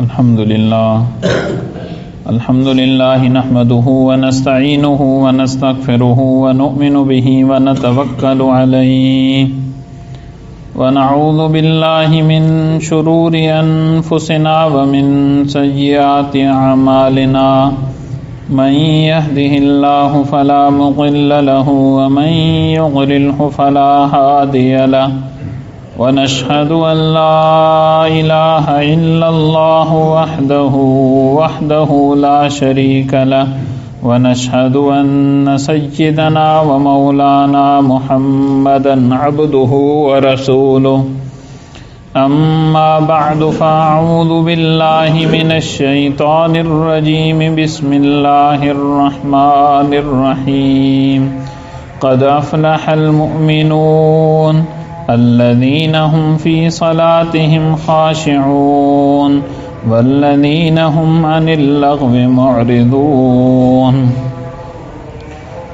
الحمد لله نحمده ونستعينه ونستغفره ونؤمن به ونتوكل عليه ونعوذ بالله من شرور أنفسنا ومن سيئات أعمالنا من يهده الله فلا مضل له ومن يضلله فلا هادي له ونشهد أن لا إله إلا الله وحده لا شريك له ونشهد أن سيدنا ومولانا محمدا عبده ورسوله أما بعد فأعوذ بالله من الشيطان الرجيم بسم الله الرحمن الرحيم قد أفلح المؤمنون الذين هم في صلاتهم خاشعون والذين هم عن اللغو معرضون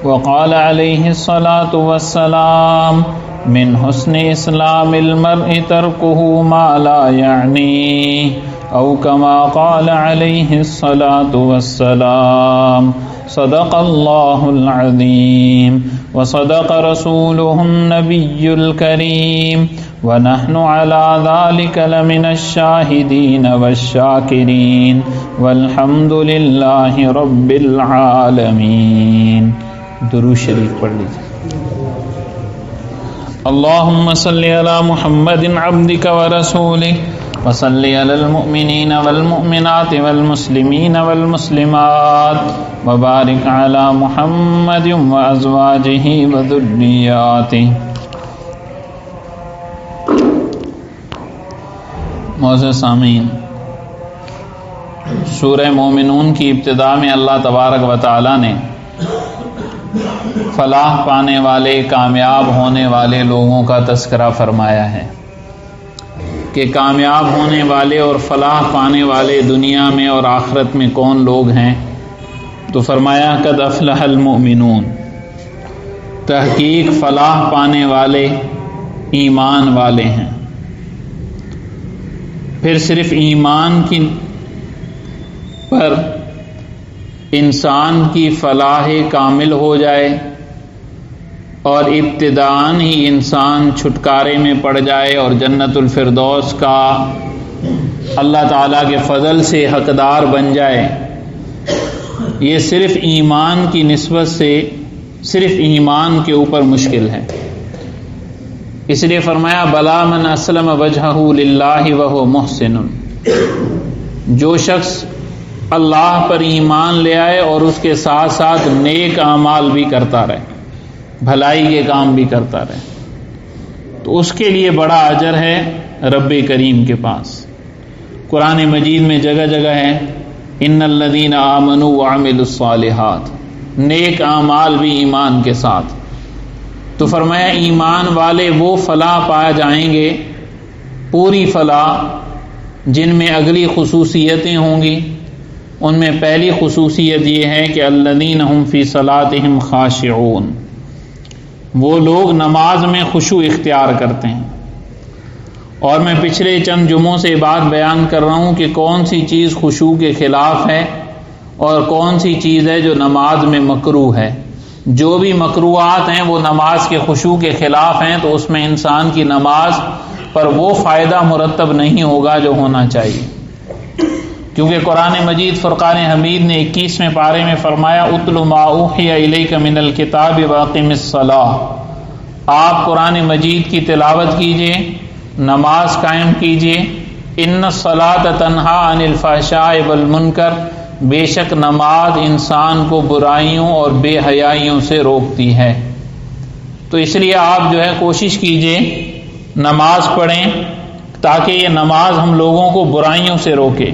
وقال عليه الصلاة والسلام من حسن إسلام المرء تركه ما لا يعنيه أو كما قال عليه الصلاة والسلام صدق الله العظيم وصدق رسوله النبي الكريم ونحن على ذلك لمن الشاهدين والشاكرين والحمد لله رب العالمين. درود شریف پڑھ لیجیے. اللهم صل على محمد عبدك ورسولك وصل على المؤمنين والمؤمنات والمسلمين والمسلمات وبارك على محمد وأزواجه وذرياته. معزز سامعین، سورہ مومنون کی ابتدا میں اللہ تبارک و تعالی نے فلاح پانے والے، کامیاب ہونے والے لوگوں کا تذکرہ فرمایا ہے کہ کامیاب ہونے والے اور فلاح پانے والے دنیا میں اور آخرت میں کون لوگ ہیں. تو فرمایا قد افلح المؤمنون، تحقیق فلاح پانے والے ایمان والے ہیں. پھر صرف ایمان کی پر انسان کی فلاح کامل ہو جائے اور ابتداءً ہی انسان چھٹکارے میں پڑ جائے اور جنت الفردوس کا اللہ تعالیٰ کے فضل سے حقدار بن جائے، یہ صرف ایمان کی نسبت سے صرف ایمان کے اوپر مشکل ہے. اس لیے فرمایا بلا من اسلم وجہہ للہ وہو محسن، جو شخص اللہ پر ایمان لے آئے اور اس کے ساتھ ساتھ نیک اعمال بھی کرتا رہے، بھلائی کے کام بھی کرتا رہے، تو اس کے لیے بڑا اجر ہے رب کریم کے پاس. قرآن مجید میں جگہ جگہ ہے ان الذین آمنوا وعملوا الصالحات، نیک اعمال بھی ایمان کے ساتھ. تو فرمایا ایمان والے وہ فلاح پائے جائیں گے، پوری فلاح، جن میں اگلی خصوصیتیں ہوں گی. ان میں پہلی خصوصیت یہ ہے کہ الذین هم فی صلاتهم خاشعون، وہ لوگ نماز میں خشوع اختیار کرتے ہیں. اور میں پچھلے چند جمعوں سے بات بیان کر رہا ہوں کہ کون سی چیز خشوع کے خلاف ہے اور کون سی چیز ہے جو نماز میں مکروہ ہے. جو بھی مکروہات ہیں وہ نماز کے خشوع کے خلاف ہیں، تو اس میں انسان کی نماز پر وہ فائدہ مرتب نہیں ہوگا جو ہونا چاہیے. کیونکہ قرآن مجید فرقان حمید نے 21ویں پارے میں فرمایا اتل ما اوحی الیک من الکتاب واقم الصلاۃ، آپ قرآن مجید کی تلاوت کیجئے، نماز قائم کیجئے. ان الصلاۃ تنہا عن الفحشاء والمنکر، بے شک نماز انسان کو برائیوں اور بے حیائیوں سے روکتی ہے. تو اس لیے آپ جو ہے کوشش کیجئے نماز پڑھیں تاکہ یہ نماز ہم لوگوں کو برائیوں سے روکے.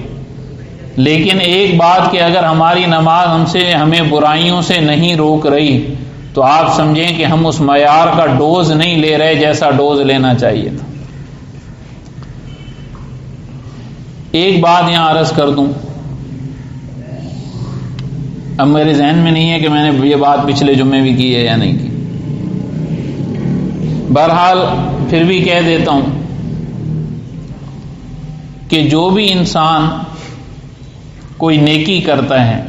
لیکن ایک بات کہ اگر ہماری نماز ہمیں برائیوں سے نہیں روک رہی تو آپ سمجھیں کہ ہم اس معیار کا ڈوز نہیں لے رہے جیسا ڈوز لینا چاہیے تھا. ایک بات یہاں عرض کر دوں، اب میرے ذہن میں نہیں ہے کہ میں نے یہ بات پچھلے جمعے بھی کی ہے یا نہیں کی. بہرحال پھر بھی کہہ دیتا ہوں کہ جو بھی انسان کوئی نیکی کرتا ہے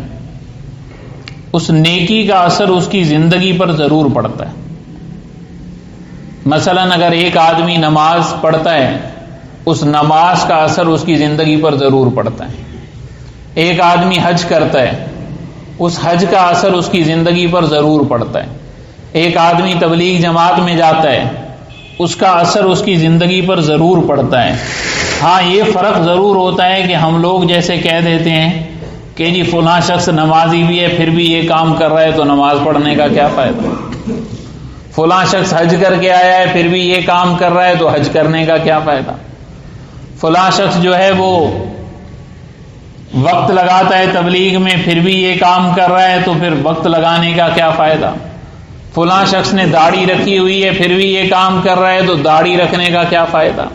اس نیکی کا اثر اس کی زندگی پر ضرور پڑتا ہے. مثلا اگر ایک آدمی نماز پڑھتا ہے اس نماز کا اثر اس کی زندگی پر ضرور پڑتا ہے. ایک آدمی حج کرتا ہے اس حج کا اثر اس کی زندگی پر ضرور پڑتا ہے. ایک آدمی تبلیغ جماعت میں جاتا ہے اس کا اثر اس کی زندگی پر ضرور پڑتا ہے. ہاں یہ فرق ضرور ہوتا ہے کہ ہم لوگ جیسے کہہ دیتے ہیں کہ جی فلاں شخص نمازی بھی ہے پھر بھی یہ کام کر رہا ہے تو نماز پڑھنے کا کیا فائدہ. فلاں شخص حج کر کے آیا ہے پھر بھی یہ کام کر رہا ہے تو حج کرنے کا کیا فائدہ. فلاں شخص جو ہے وہ وقت لگاتا ہے تبلیغ میں پھر بھی یہ کام کر رہا ہے تو پھر وقت لگانے کا کیا فائدہ. فلاں شخص نے داڑھی رکھی ہوئی ہے پھر بھی یہ کام کر رہا ہے تو داڑھی رکھنے کا کیا فائدہ.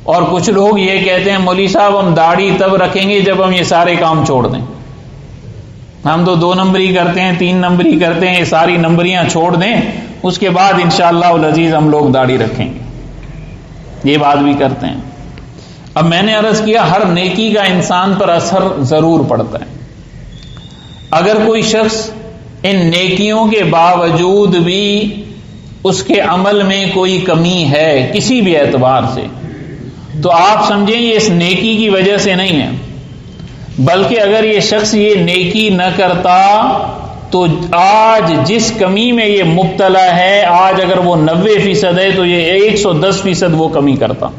اور کچھ لوگ یہ کہتے ہیں مولوی صاحب ہم داڑھی تب رکھیں گے جب ہم یہ سارے کام چھوڑ دیں. ہم تو 2 نمبری کرتے ہیں 3 نمبری کرتے ہیں یہ ساری نمبریاں چھوڑ دیں اس کے بعد انشاءاللہ العزیز ہم لوگ داڑھی رکھیں گے. یہ بات بھی کرتے ہیں. اب میں نے عرض کیا ہر نیکی کا انسان پر اثر ضرور پڑتا ہے. اگر کوئی شخص ان نیکیوں کے باوجود بھی اس کے عمل میں کوئی کمی ہے کسی بھی اعتبار سے تو آپ سمجھیں یہ اس نیکی کی وجہ سے نہیں ہے بلکہ اگر یہ شخص یہ نیکی نہ کرتا تو آج جس کمی میں یہ مبتلا ہے آج اگر وہ 90% ہے تو یہ 110% وہ کمی کرتا.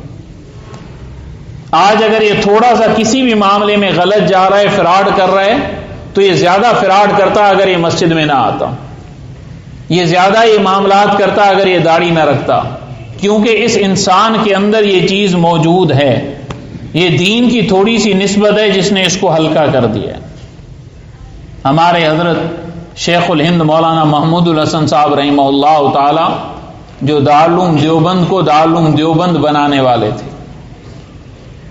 آج اگر یہ تھوڑا سا کسی بھی معاملے میں غلط جا رہا ہے فراڈ کر رہا ہے تو یہ زیادہ فراڈ کرتا اگر یہ مسجد میں نہ آتا. یہ زیادہ یہ معاملات کرتا اگر یہ داڑھی نہ رکھتا کیونکہ اس انسان کے اندر یہ چیز موجود ہے. یہ دین کی تھوڑی سی نسبت ہے جس نے اس کو ہلکا کر دیا ہے. ہمارے حضرت شیخ الہند مولانا محمود الحسن صاحب رحمہ اللہ تعالی جو دارالعلوم دیوبند کو دارالعلوم دیوبند بنانے والے تھے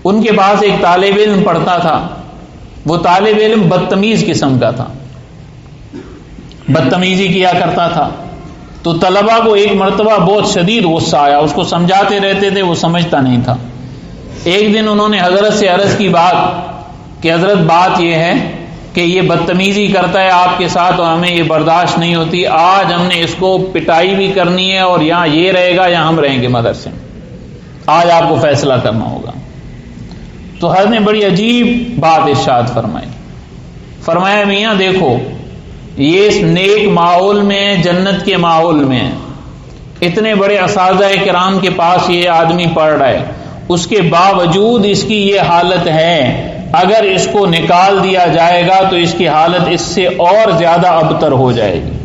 ان کے پاس ایک طالب علم پڑھتا تھا. وہ طالب علم بدتمیز قسم کا تھا بدتمیزی کیا کرتا تھا. تو طلبہ کو ایک مرتبہ بہت شدید غصہ آیا. اس کو سمجھاتے رہتے تھے وہ سمجھتا نہیں تھا. ایک دن انہوں نے حضرت سے عرض کی بات کہ حضرت بات یہ ہے کہ یہ بدتمیزی کرتا ہے آپ کے ساتھ اور ہمیں یہ برداشت نہیں ہوتی. آج ہم نے اس کو پٹائی بھی کرنی ہے اور یہاں یہ رہے گا یا ہم رہیں گے مدرسے میں. آج آپ کو فیصلہ کرنا ہوگا. تو حضرت نے بڑی عجیب بات ارشاد فرمائی. فرمایا میاں دیکھو یہ اس نیک ماحول میں جنت کے ماحول میں اتنے بڑے اساتذہ کرام کے پاس یہ آدمی پڑھ رہا ہے اس کے باوجود اس کی یہ حالت ہے. اگر اس کو نکال دیا جائے گا تو اس کی حالت اس سے اور زیادہ ابتر ہو جائے گی.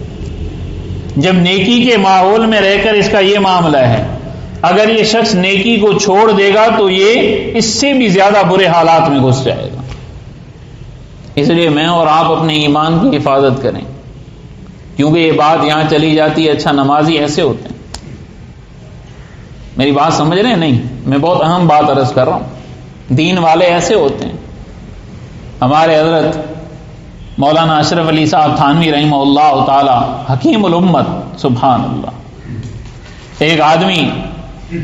جب نیکی کے ماحول میں رہ کر اس کا یہ معاملہ ہے اگر یہ شخص نیکی کو چھوڑ دے گا تو یہ اس سے بھی زیادہ برے حالات میں گھس جائے گا. اس لیے میں اور آپ اپنے ایمان کی حفاظت کریں کیونکہ یہ بات یہاں چلی جاتی ہے اچھا نمازی ایسے ہوتے ہیں. میری بات سمجھ رہے ہیں نہیں میں بہت اہم بات عرض کر رہا ہوں. دین والے ایسے ہوتے ہیں. ہمارے حضرت مولانا اشرف علی صاحب تھانوی رحمہ اللہ تعالی حکیم الامت سبحان اللہ. ایک آدمی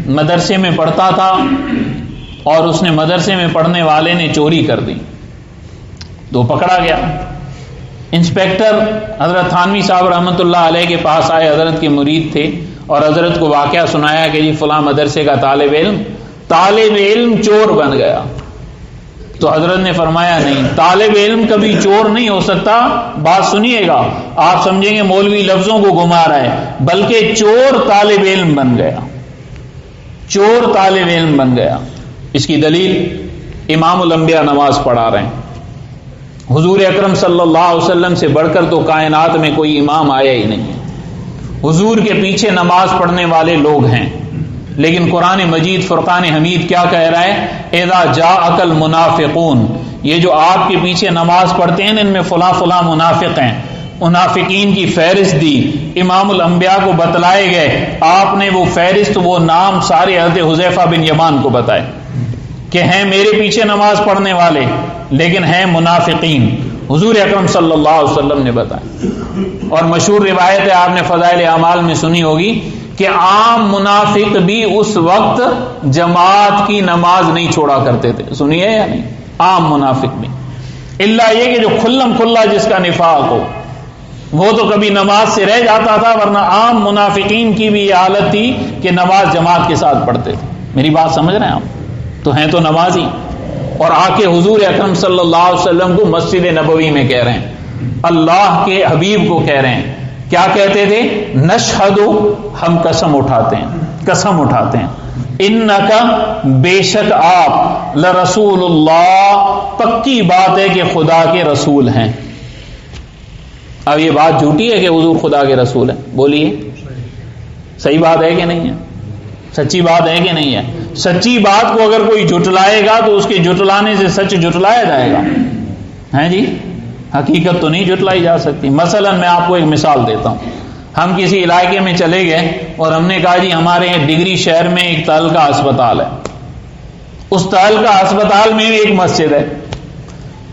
مدرسے میں پڑھتا تھا اور اس نے مدرسے میں پڑھنے والے نے چوری کر دی تو پکڑا گیا. انسپیکٹر حضرت تھانوی صاحب رحمۃ اللہ علیہ کے پاس آئے. حضرت کے مرید تھے اور حضرت کو واقعہ سنایا کہ جی فلاں مدرسے کا طالب علم چور بن گیا. تو حضرت نے فرمایا نہیں طالب علم کبھی چور نہیں ہو سکتا. بات سنیے گا آپ سمجھیں گے مولوی لفظوں کو گھما رہا ہے بلکہ چور طالب علم بن گیا. چور طالب علم بن گیا. اس کی دلیل امام الانبیاء نماز پڑھا رہے ہیں. حضور اکرم صلی اللہ علیہ وسلم سے بڑھ کر تو کائنات میں کوئی امام آیا ہی نہیں. حضور کے پیچھے نماز پڑھنے والے لوگ ہیں لیکن قرآن مجید فرقان حمید کیا کہہ رہا ہے اذا جاءک المنافقون. یہ جو آپ کے پیچھے نماز پڑھتے ہیں ان میں فلاں فلاں منافق ہیں. منافقین کی فہرست دی امام الانبیاء کو بتلائے گئے. آپ نے وہ فہرست وہ نام سارے حضرت حذیفہ بن یمان کو بتائے کہ ہیں میرے پیچھے نماز پڑھنے والے لیکن ہیں منافقین. حضور اکرم صلی اللہ علیہ وسلم نے بتایا. اور مشہور روایت ہے آپ نے فضائل اعمال میں سنی ہوگی کہ عام منافق بھی اس وقت جماعت کی نماز نہیں چھوڑا کرتے تھے. سنیے یا نہیں؟ عام منافق بھی الا یہ کہ جو کھلم کھلا جس کا نفاق ہو، وہ تو کبھی نماز سے رہ جاتا تھا، ورنہ عام منافقین کی بھی یہ حالت تھی کہ نماز جماعت کے ساتھ پڑھتے تھے۔ میری بات سمجھ رہے ہیں آپ؟ تو ہیں تو نمازی، اور آ کے حضور اکرم صلی اللہ علیہ وسلم کو مسجد نبوی میں کہہ رہے ہیں، اللہ کے حبیب کو کہہ رہے ہیں، کیا کہتے تھے؟ نشہد، ہم قسم اٹھاتے ہیں، قسم اٹھاتے ہیں، انکا، بے شک آپ، لرسول اللہ، پکی بات ہے کہ خدا کے رسول ہیں۔ اب یہ بات جھوٹی ہے کہ حضور خدا کے رسول ہیں؟ بولیے، صحیح بات ہے کہ نہیں ہے؟ سچی بات ہے کہ نہیں ہے؟ سچی بات کو اگر کوئی جھٹلائے گا تو اس کے جھٹلانے سے سچ جھٹلایا جائے گا، ہیں جی؟ حقیقت تو نہیں جھٹلائی جا سکتی۔ مثلا میں آپ کو ایک مثال دیتا ہوں، ہم کسی علاقے میں چلے گئے اور ہم نے کہا جی ہمارے ڈگری شہر میں ایک تعلقہ ہسپتال ہے، اس تعلقہ ہسپتال میں ایک مسجد ہے۔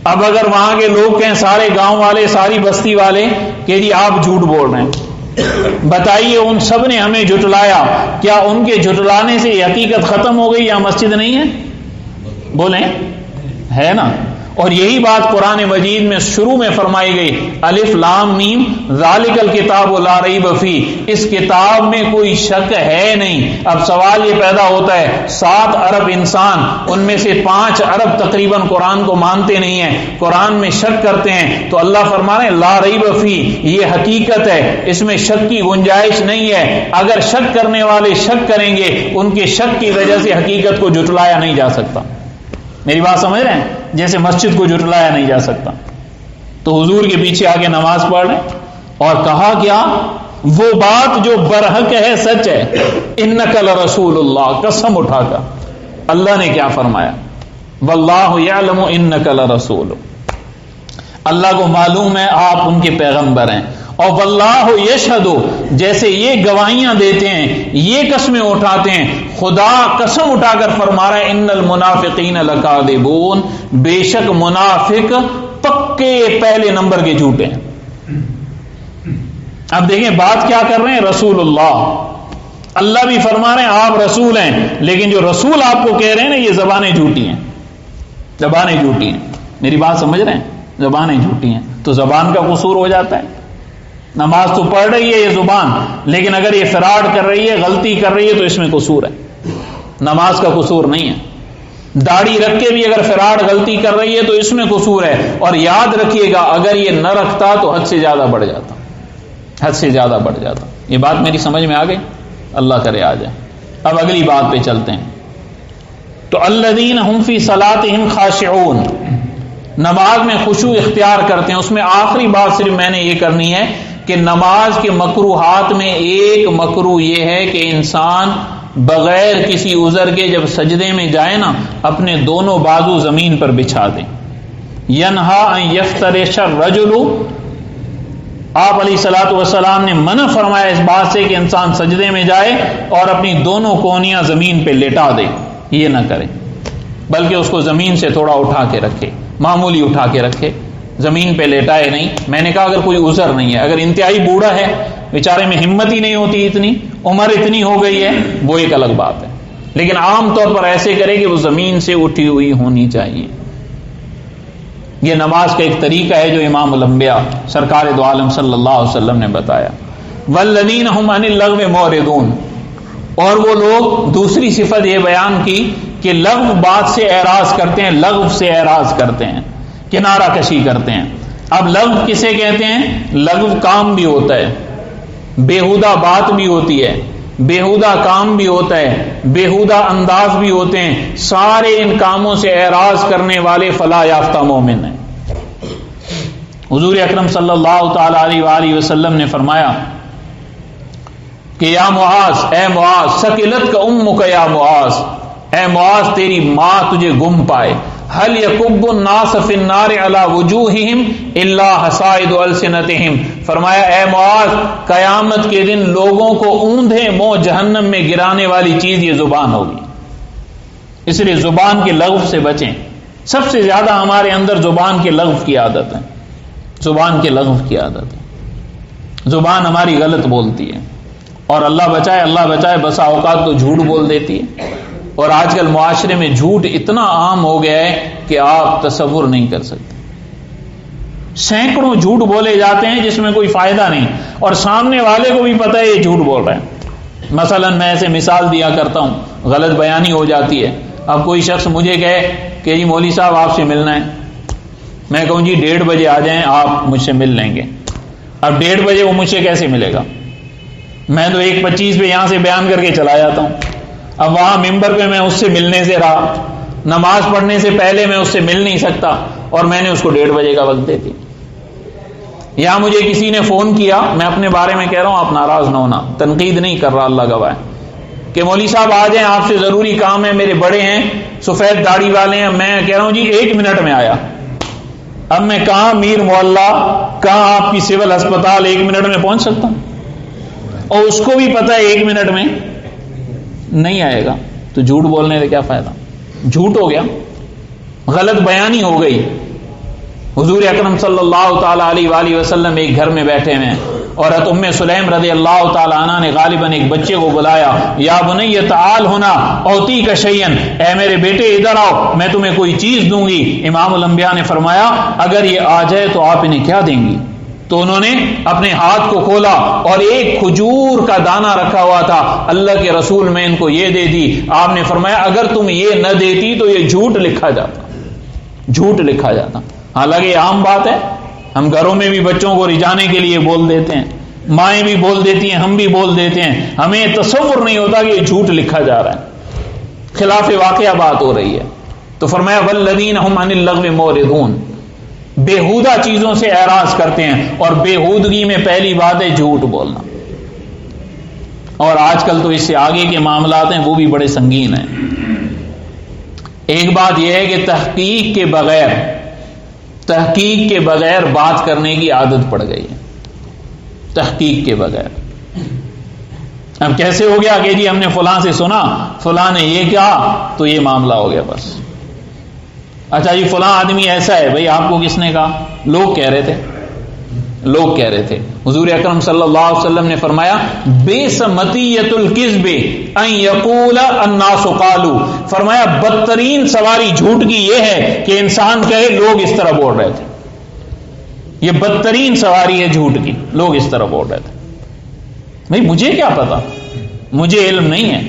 اب اگر وہاں کے لوگ کہیں، سارے گاؤں والے، ساری بستی والے کہ جی آپ جھوٹ بول رہے ہیں، بتائیے ان سب نے ہمیں جھٹلایا، کیا ان کے جھٹلانے سے یہ حقیقت ختم ہو گئی یا مسجد نہیں ہے؟ بولیں، ہے نا؟ اور یہی بات قرآن مجید میں شروع میں فرمائی گئی، الف لام میم ذالک الکتاب لا ریب فیہ، اس کتاب میں کوئی شک ہے نہیں۔ اب سوال یہ پیدا ہوتا ہے، 7 ارب انسان، ان میں سے 5 ارب تقریباً قرآن کو مانتے نہیں ہیں، قرآن میں شک کرتے ہیں، تو اللہ فرما رہے ہیں لا ریب فیہ، یہ حقیقت ہے، اس میں شک کی گنجائش نہیں ہے۔ اگر شک کرنے والے شک کریں گے، ان کے شک کی وجہ سے حقیقت کو جھٹلایا نہیں جا سکتا۔ میری بات سمجھ رہے ہیں؟ جیسے مسجد کو جھٹلایا نہیں جا سکتا۔ تو حضور کے پیچھے آگے نماز پڑھ رہے اور کہا کیا؟ وہ بات جو برحق ہے، سچ ہے، انک لرسول اللہ، قسم اٹھا کر اللہ نے کیا فرمایا؟ واللہ یعلم انک لرسول، اللہ کو معلوم ہے آپ ان کے پیغمبر ہیں، اور واللہ یشہد، جیسے یہ گواہیاں دیتے ہیں، یہ قسمیں اٹھاتے ہیں، خدا قسم اٹھا کر فرما رہا ہے ان المنافقین لکاذبون، بے شک منافق پکے پہلے نمبر کے جھوٹے ہیں۔ اب دیکھیں بات کیا کر رہے ہیں، رسول اللہ بھی فرما رہے ہیں آپ رسول ہیں، لیکن جو رسول آپ کو کہہ رہے ہیں نا، یہ زبانیں جھوٹی ہیں، زبانیں جھوٹی ہیں۔ میری بات سمجھ رہے ہیں؟ زبانیں جھوٹی ہیں، تو زبان کا قصور ہو جاتا ہے۔ نماز تو پڑھ رہی ہے یہ زبان، لیکن اگر یہ فراڈ کر رہی ہے، غلطی کر رہی ہے، تو اس میں قصور ہے، نماز کا قصور نہیں ہے۔ داڑھی رکھ کے بھی اگر فراڈ غلطی کر رہی ہے تو اس میں قصور ہے، اور یاد رکھیے گا اگر یہ نہ رکھتا تو حد سے زیادہ بڑھ جاتا، حد سے زیادہ بڑھ جاتا۔ یہ بات میری سمجھ میں آ گئی؟ اللہ کرے آ جائے۔ اب اگلی بات پہ چلتے ہیں۔ تو الذین هم فی صلاتهم خاشعون، نماز میں خشوع اختیار کرتے ہیں۔ اس میں آخری بات صرف میں نے یہ کرنی ہے کہ نماز کے مکروہات میں ایک مکروہ یہ ہے کہ انسان بغیر کسی عذر کے جب سجدے میں جائے نا، اپنے دونوں بازو زمین پر بچھا دیں۔ ینہا ان یفترش الرجل، آپ علیہ الصلوۃ والسلام نے منع فرمایا اس بات سے کہ انسان سجدے میں جائے اور اپنی دونوں کونیاں زمین پہ لٹا دے، یہ نہ کرے، بلکہ اس کو زمین سے تھوڑا اٹھا کے رکھے، معمولی اٹھا کے رکھے، زمین پہ لیٹائے نہیں۔ میں نے کہا اگر کوئی عذر نہیں ہے، اگر انتہائی بوڑھا ہے، بیچارے میں ہمت ہی نہیں ہوتی، اتنی عمر اتنی ہو گئی ہے، وہ ایک الگ بات ہے، لیکن عام طور پر ایسے کرے کہ وہ زمین سے اٹھی ہوئی ہونی چاہیے۔ یہ نماز کا ایک طریقہ ہے جو امام الانبیاء سرکار دو عالم صلی اللہ علیہ وسلم نے بتایا۔ والذین هم عن اللغو معرضون، اور وہ لوگ، دوسری صفت یہ بیان کی کہ لغو بات سے اعراض کرتے ہیں، لغو سے اعراض کرتے ہیں، کنارہ کشی کرتے ہیں۔ اب لغو کسے کہتے ہیں؟ لغو کام بھی ہوتا ہے، بیہودہ بات بھی ہوتی ہے، بیہودہ کام بھی ہوتا ہے، بیہودہ انداز بھی ہوتے ہیں، سارے ان کاموں سے اعراض کرنے والے فلاح یافتہ مومن ہیں۔ حضور اکرم صلی اللہ تعالی علیہ وآلہ وسلم نے فرمایا کہ یا معاذ، اے معاذ، ثقلت کا امک یا معاذ، اے معاذ تیری ماں تجھے گم پائے۔ هل يكب الناس في النار على وجوههم الا حصائد السنتهم، فرمایا اے معاذ قیامت کے دن لوگوں کو اوندھے منہ جہنم میں گرانے والی چیز یہ زبان ہوگی، اس لیے زبان کے لغو سے بچیں۔ سب سے زیادہ ہمارے اندر زبان کے لغو کی عادت ہے، زبان کے لغو کی عادت ہے، زبان ہماری غلط بولتی ہے، اور اللہ بچائے بسا اوقات تو جھوٹ بول دیتی ہے، اور آج کل معاشرے میں جھوٹ اتنا عام ہو گیا ہے کہ آپ تصور نہیں کر سکتے۔ سینکڑوں جھوٹ بولے جاتے ہیں جس میں کوئی فائدہ نہیں، اور سامنے والے کو بھی پتہ ہے یہ جھوٹ بول رہے ہیں۔ مثلا میں ایسے مثال دیا کرتا ہوں، غلط بیانی ہو جاتی ہے۔ اب کوئی شخص مجھے کہے کہ جی مولوی صاحب آپ سے ملنا ہے، میں کہوں جی 1:30 بجے آ جائیں، آپ مجھ سے مل لیں گے۔ اب 1:30 بجے وہ مجھ سے کیسے ملے گا؟ میں تو 1:25 پہ یہاں سے بیان کر کے چلا جاتا ہوں۔ اب وہاں ممبر پہ میں اس سے ملنے سے رہا، نماز پڑھنے سے پہلے میں اس سے مل نہیں سکتا، اور میں نے اس کو 1:30 بجے کا وقت دے دی۔ یا مجھے کسی نے فون کیا، میں اپنے بارے میں کہہ رہا ہوں، آپ ناراض نہ ہونا، تنقید نہیں کر رہا، اللہ گواہ ہے، کہ مولوی صاحب آ جائیں، آپ سے ضروری کام ہے، میرے بڑے ہیں، سفید داڑھی والے ہیں۔ میں کہہ رہا ہوں جی 1 منٹ میں آیا۔ اب میں کہاں میر محلہ، کہاں آپ کی سول ہسپتال 1 منٹ میں پہنچ سکتا ہوں؟ اور اس کو بھی پتہ ہے 1 منٹ میں نہیں آئے گا، تو جھوٹ بولنے سے کیا فائدہ؟ جھوٹ ہو گیا، غلط بیانی ہو گئی۔ حضور اکرم صلی اللہ تعالی علیہ وآلہ وسلم ایک گھر میں بیٹھے ہوئے ہیں، اور حضرت ام سلیم رضی اللہ تعالی عنہ نے غالباً ایک بچے کو بلایا، یا بنی تعال ہونا اوتی کا شیئن، اے میرے بیٹے ادھر آؤ، میں تمہیں کوئی چیز دوں گی۔ امام الانبیاء نے فرمایا اگر یہ آ جائے تو آپ انہیں کیا دیں گی؟ تو انہوں نے اپنے ہاتھ کو کھولا اور ایک کھجور کا دانہ رکھا ہوا تھا۔ اللہ کے رسول میں ان کو یہ دے دی۔ آپ نے فرمایا اگر تم یہ نہ دیتی تو یہ جھوٹ لکھا جاتا، جھوٹ لکھا جاتا۔ حالانکہ یہ عام بات ہے، ہم گھروں میں بھی بچوں کو رجانے کے لیے بول دیتے ہیں، مائیں بھی بول دیتی ہیں، ہم بھی بول دیتے ہیں، ہمیں تصور نہیں ہوتا کہ یہ جھوٹ لکھا جا رہا ہے، خلاف واقعہ بات ہو رہی ہے۔ تو فرمایا والذین هم عن اللغو معرضون، بےہودہ چیزوں سے اعراض کرتے ہیں، اور بےہودگی میں پہلی بات ہے جھوٹ بولنا۔ اور آج کل تو اس سے آگے کے معاملات ہیں وہ بھی بڑے سنگین ہیں۔ ایک بات یہ ہے کہ تحقیق کے بغیر بات کرنے کی عادت پڑ گئی ہے، تحقیق کے بغیر۔ اب کیسے ہو گیا کہ جی ہم نے فلاں سے سنا، فلاں نے یہ کہا تو یہ معاملہ ہو گیا بس۔ اچھا جی فلاں آدمی ایسا ہے، بھئی آپ کو کس نے کہا؟ لوگ کہہ رہے تھے، لوگ کہہ رہے تھے۔ حضور اکرم صلی اللہ علیہ وسلم نے فرمایا بئس مطیۃ الکذب ان یقول الناس قالوا، فرمایا بدترین سواری جھوٹ کی یہ ہے کہ انسان کہے لوگ اس طرح بول رہے تھے۔ یہ بدترین سواری ہے جھوٹ کی، لوگ اس طرح بول رہے تھے۔ بھئی مجھے کیا پتا، مجھے علم نہیں ہے،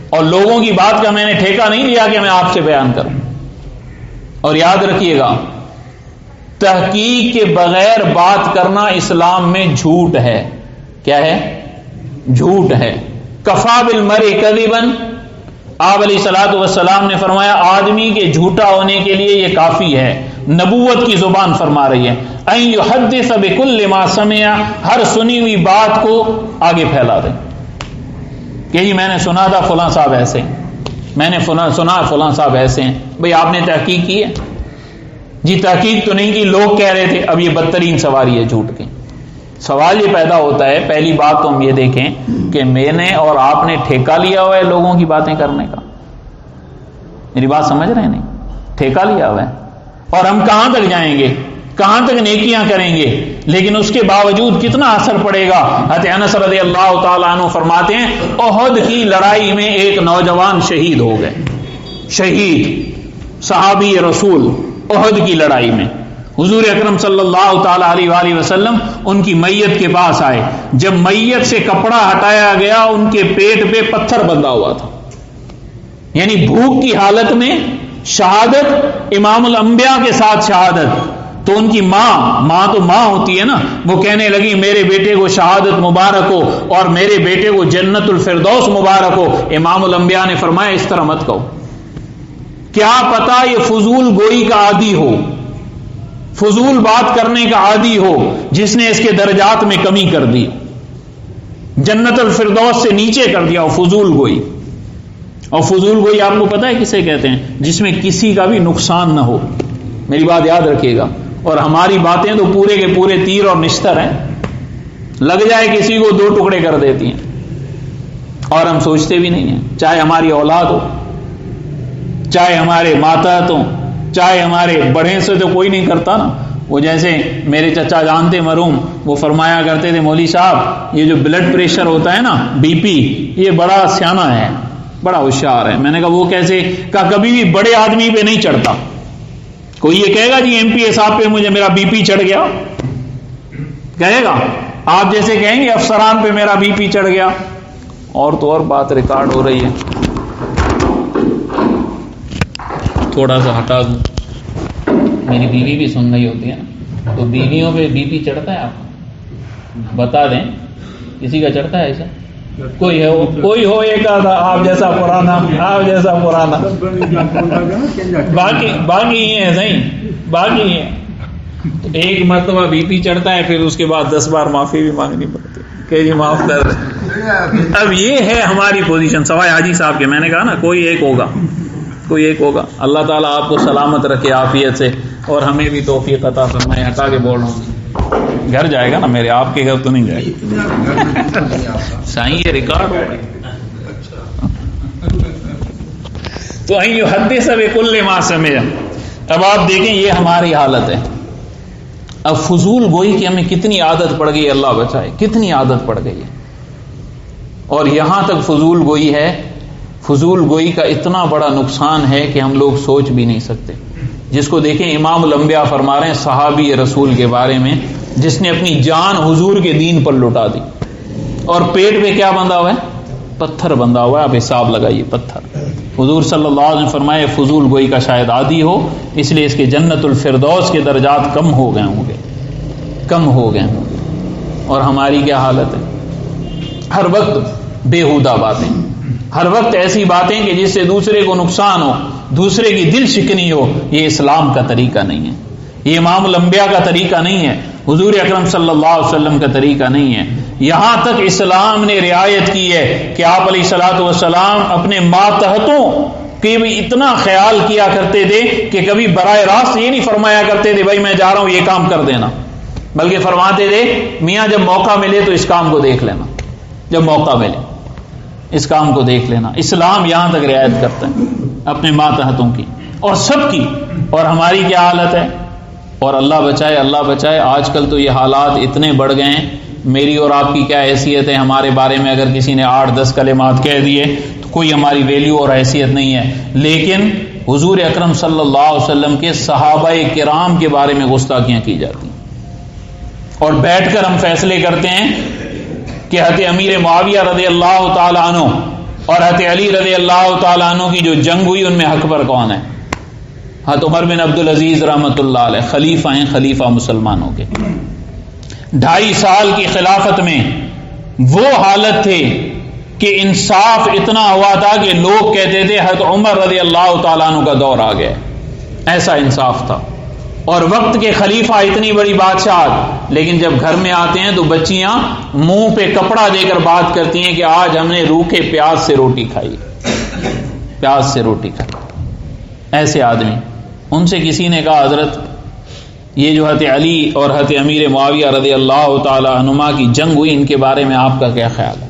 اور لوگوں کی بات کا میں نے ٹھیکہ نہیں لیا کہ میں آپ سے بیان کروں۔ اور یاد رکھیے گا تحقیق کے بغیر بات کرنا اسلام میں جھوٹ ہے۔ کیا ہے؟ جھوٹ ہے۔ کفا بالمرء کذبا، آپ علیہ الصلوۃ والسلام نے فرمایا آدمی کے جھوٹا ہونے کے لیے یہ کافی ہے، نبوت کی زبان فرما رہی ہے، ان یحدث بکل ما سمع، ہر سنی ہوئی بات کو آگے پھیلا دے کہ جی میں نے سنا تھا فلاں صاحب ایسے، میں نے سنا فلاں صاحب ایسے ہیں۔ بھئی آپ نے تحقیق کی ہے؟ جی تحقیق تو نہیں کی، لوگ کہہ رہے تھے۔ اب یہ بدترین سواری ہے جھوٹ کی۔ سوال یہ پیدا ہوتا ہے، پہلی بات تو ہم یہ دیکھیں کہ میں نے اور آپ نے ٹھیکہ لیا ہوا ہے لوگوں کی باتیں کرنے کا۔ میری بات سمجھ رہے ہیں؟ نہیں، ٹھیکہ لیا ہوا ہے، اور ہم کہاں تک جائیں گے، کہاں تک نیکیاں کریں گے، لیکن اس کے باوجود کتنا اثر پڑے گا۔ حضرت انس رضی اللہ تعالیٰ عنہ فرماتے ہیں احد کی لڑائی میں ایک نوجوان شہید ہو گئے، شہید صحابی رسول، احد کی لڑائی میں۔ حضور اکرم صلی اللہ تعالی علیہ وآلہ وسلم ان کی میت کے پاس آئے، جب میت سے کپڑا ہٹایا گیا ان کے پیٹ پہ پتھر بندھا ہوا تھا، یعنی بھوک کی حالت میں شہادت، امام الانبیاء کے ساتھ شہادت۔ تو ان کی ماں تو ماں ہوتی ہے نا، وہ کہنے لگی میرے بیٹے کو شہادت مبارک ہو اور میرے بیٹے کو جنت الفردوس مبارک ہو۔ امام الانبیاء نے فرمایا اس طرح مت کہو، کیا پتا یہ فضول گوئی کا عادی ہو، فضول بات کرنے کا عادی ہو، جس نے اس کے درجات میں کمی کر دی، جنت الفردوس سے نیچے کر دیا، فضول گوئی۔ اور فضول گوئی آپ کو پتا ہے کسے کہتے ہیں؟ جس میں کسی کا بھی نقصان نہ ہو۔ میری بات یاد رکھیے گا۔ اور ہماری باتیں تو پورے کے پورے تیر اور نشتر ہیں، لگ جائے کسی کو 2 ٹکڑے کر دیتی ہیں، اور ہم سوچتے بھی نہیں ہیں، چاہے ہماری اولاد ہو، چاہے ہمارے ماتحت ہوں، چاہے ہمارے بڑھے سے تو کوئی نہیں کرتا نا۔ وہ جیسے میرے چچا جانتے مرحوم، وہ فرمایا کرتے تھے مولوی صاحب یہ جو بلڈ پریشر ہوتا ہے نا، بی پی، یہ بڑا سیانہ ہے، بڑا ہوشیار ہے۔ میں نے کہا وہ کیسے؟ کہا کبھی بھی بڑے آدمی پہ نہیں چڑھتا، کوئی یہ کہے گا جی ایم پی صاحب پہ مجھے میرا بی پی چڑھ گیا؟ کہے گا؟ آپ جیسے کہیں گے افسران پہ میرا بی پی چڑھ گیا. اور تو اور بات ریکارڈ ہو رہی ہے، تھوڑا سا ہٹا دوں. میری بیوی بھی سن رہی ہوتی ہے نا، تو بیویوں پہ بی پی چڑھتا ہے؟ آپ بتا دیں کسی کا چڑھتا ہے ایسا؟ کوئی ہو ایک آدھا آپ جیسا پرانا، باقی ہی ہے صحیح، باقی ہی ہے. تو ایک مرتبہ بی پی چڑھتا ہے، پھر اس کے بعد 10 بار معافی بھی مانگنی پڑتی ہے کہ جی معاف کر دیں. اب یہ ہے ہماری پوزیشن سوائے حاجی صاحب کے. میں نے کہا نا کوئی ایک ہوگا. اللہ تعالیٰ آپ کو سلامت رکھے عافیت سے، اور ہمیں بھی توفیق عطا فرمائے. ہٹا کے بول رہا ہوں، گھر جائے گا نا میرے، آپ کے گھر تو نہیں جائے گا. سائیں یہ ریکارڈ ہو رہا ہے. تو این یحدث بکل ما سمع. اب آپ دیکھیں یہ ہماری حالت ہے. اب فضول گوئی کی ہمیں کتنی عادت پڑ گئی، اللہ بچائے، کتنی عادت پڑ گئی ہے. اور یہاں تک فضول گوئی ہے، فضول گوئی کا اتنا بڑا نقصان ہے کہ ہم لوگ سوچ بھی نہیں سکتے. جس کو دیکھیں امام الانبیاء فرما رہے ہیں صحابی رسول کے بارے میں، جس نے اپنی جان حضور کے دین پر لٹا دی، اور پیٹ پہ کیا بندھا ہوا ہے؟ پتھر بندھا ہوا ہے. آپ حساب لگائیے، پتھر. حضور صلی اللہ علیہ وسلم فرمائے فضول گوئی کا شاید عادی ہو، اس لیے اس کے جنت الفردوس کے درجات کم ہو گئے ہوں گے. اور ہماری کیا حالت ہے؟ ہر وقت بیہودہ باتیں، ہر وقت ایسی باتیں کہ جس سے دوسرے کو نقصان ہو، دوسرے کی دل شکنی ہو. یہ اسلام کا طریقہ نہیں ہے، یہ امام الانبیاء کا طریقہ نہیں ہے، حضور اکرم صلی اللہ علیہ وسلم کا طریقہ نہیں ہے. یہاں تک اسلام نے رعایت کی ہے کہ آپ علیہ الصلوۃ والسلام اپنے ماتحتوں کے بھی اتنا خیال کیا کرتے تھے کہ کبھی براہ راست یہ نہیں فرمایا کرتے تھے بھائی میں جا رہا ہوں یہ کام کر دینا، بلکہ فرماتے تھے میاں جب موقع ملے تو اس کام کو دیکھ لینا، جب موقع ملے اس کام کو دیکھ لینا. اسلام یہاں تک رعایت کرتا ہے اپنے ماتحتوں کی اور سب کی. اور ہماری کیا حالت ہے؟ اور اللہ بچائے آج کل تو یہ حالات اتنے بڑھ گئے ہیں. میری اور آپ کی کیا حیثیت ہے؟ ہمارے بارے میں اگر کسی نے 8-10 کلمات کہہ دیے تو کوئی ہماری ویلیو اور حیثیت نہیں ہے. لیکن حضور اکرم صلی اللہ علیہ وسلم کے صحابہ کرام کے بارے میں گستاخیاں کی جاتی ہیں، اور بیٹھ کر ہم فیصلے کرتے ہیں کہ حضرت امیر معاویہ رضی اللہ تعالی عنہ اور حضرت علی رضی اللہ تعالی عنہ کی جو جنگ ہوئی ان میں حق پر کون ہے؟ حضرت عمر بن عبدالعزیز رحمۃ اللہ علیہ خلیفہ ہیں، خلیفہ مسلمانوں کے. 2.5 سال کی خلافت میں وہ حالت تھے کہ انصاف اتنا ہوا تھا کہ لوگ کہتے تھے حضرت عمر رضی اللہ تعالیٰ عنہ کا دور آ گیا. ایسا انصاف تھا. اور وقت کے خلیفہ اتنی بڑی بادشاہ، لیکن جب گھر میں آتے ہیں تو بچیاں منہ پہ کپڑا دے کر بات کرتی ہیں کہ آج ہم نے روکھے پیاز سے روٹی کھائی. ایسے آدمی. ان سے کسی نے کہا حضرت یہ جو حضرت علی اور حضرت امیر معاویہ رضی اللہ تعالی عنہما کی جنگ ہوئی ان کے بارے میں آپ کا کیا خیال ہے؟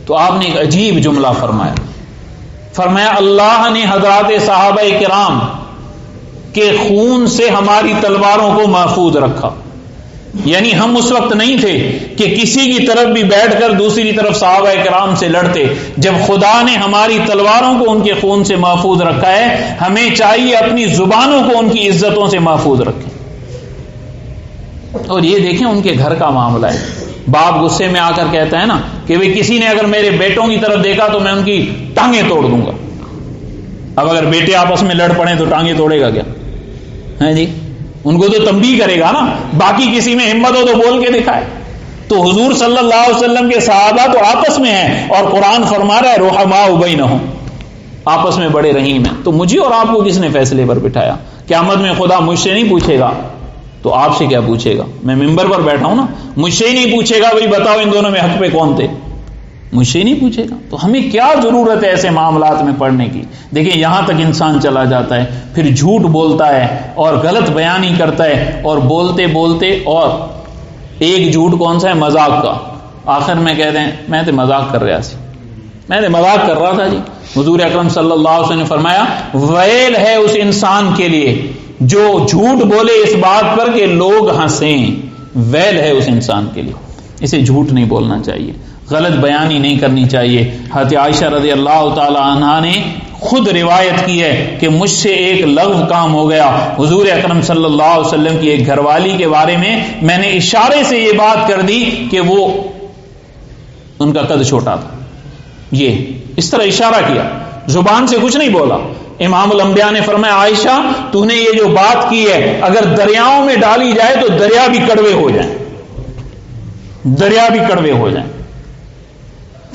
تو آپ نے ایک عجیب جملہ فرمایا اللہ نے حضرات صحابہ کرام کے خون سے ہماری تلواروں کو محفوظ رکھا. یعنی ہم اس وقت نہیں تھے کہ کسی کی طرف بھی بیٹھ کر دوسری طرف صحابہ کرام سے لڑتے. جب خدا نے ہماری تلواروں کو ان کے خون سے محفوظ رکھا ہے، ہمیں چاہیے اپنی زبانوں کو ان کی عزتوں سے محفوظ رکھیں. اور یہ دیکھیں ان کے گھر کا معاملہ ہے. باپ غصے میں آ کر کہتا ہے نا کہ بھئی کسی نے اگر میرے بیٹوں کی طرف دیکھا تو میں ان کی ٹانگیں توڑ دوں گا. اب اگر بیٹے آپس میں لڑ پڑیں تو ٹانگیں توڑے گا کیا؟ ہیں جی، ان کو تو تنبیہ کرے گا نا. باقی کسی میں ہمت ہو تو بول کے دکھائے. تو حضور صلی اللہ علیہ وسلم کے صحابہ تو آپس میں ہیں، اور قرآن فرما رہا ہے رحماء بینہم، آپس میں بڑے رحیم ہیں. تو مجھے اور آپ کو کس نے فیصلے پر بٹھایا؟ قیامت میں خدا مجھ سے نہیں پوچھے گا تو آپ سے کیا پوچھے گا؟ میں ممبر پر بیٹھا ہوں نا، مجھ سے ہی نہیں پوچھے گا بھائی بتاؤ ان دونوں میں حق پہ کون تھے، مجھ سے ہی نہیں پوچھے گا. تو ہمیں کیا ضرورت ہے ایسے معاملات میں پڑھنے کی؟ دیکھیں یہاں تک انسان چلا جاتا ہے، پھر جھوٹ بولتا ہے اور غلط بیانی کرتا ہے، اور بولتے بولتے اور ایک جھوٹ کون سا ہے؟ مذاق کا. آخر میں کہتے ہیں میں تو مذاق کر رہا تھا جی. حضور اکرم صلی اللہ علیہ وسلم نے فرمایا ویل ہے اس انسان کے لیے جو جھوٹ بولے اس بات پر کہ لوگ ہنسیں. ویل ہے اس انسان کے لیے. اسے جھوٹ نہیں بولنا چاہیے، غلط بیانی نہیں کرنی چاہیے. حضرت عائشہ رضی اللہ تعالی عنہا نے خود روایت کی ہے کہ مجھ سے ایک لغو کام ہو گیا. حضور اکرم صلی اللہ علیہ وسلم کی ایک گھر والی کے بارے میں نے اشارے سے یہ بات کر دی کہ وہ ان کا قد چھوٹا تھا. یہ اس طرح اشارہ کیا، زبان سے کچھ نہیں بولا. امام الانبیاء نے فرمایا عائشہ تو نے یہ جو بات کی ہے اگر دریاؤں میں ڈالی جائے تو دریا بھی کڑوے ہو جائیں، دریا بھی کڑوے ہو جائیں.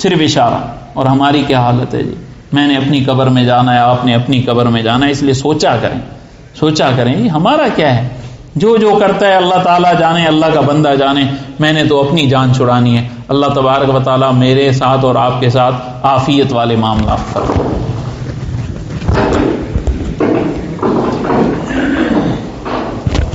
صرف اشارہ. اور ہماری کیا حالت ہے جی؟ میں نے اپنی قبر میں جانا ہے، آپ نے اپنی قبر میں جانا ہے، اس لیے سوچا کریں جی ہمارا کیا ہے. جو کرتا ہے اللہ تعالیٰ جانے، اللہ کا بندہ جانے. میں نے تو اپنی جان چھڑانی ہے. اللہ تبارک و تعالیٰ میرے ساتھ اور آپ کے ساتھ عافیت والے معاملات کرے.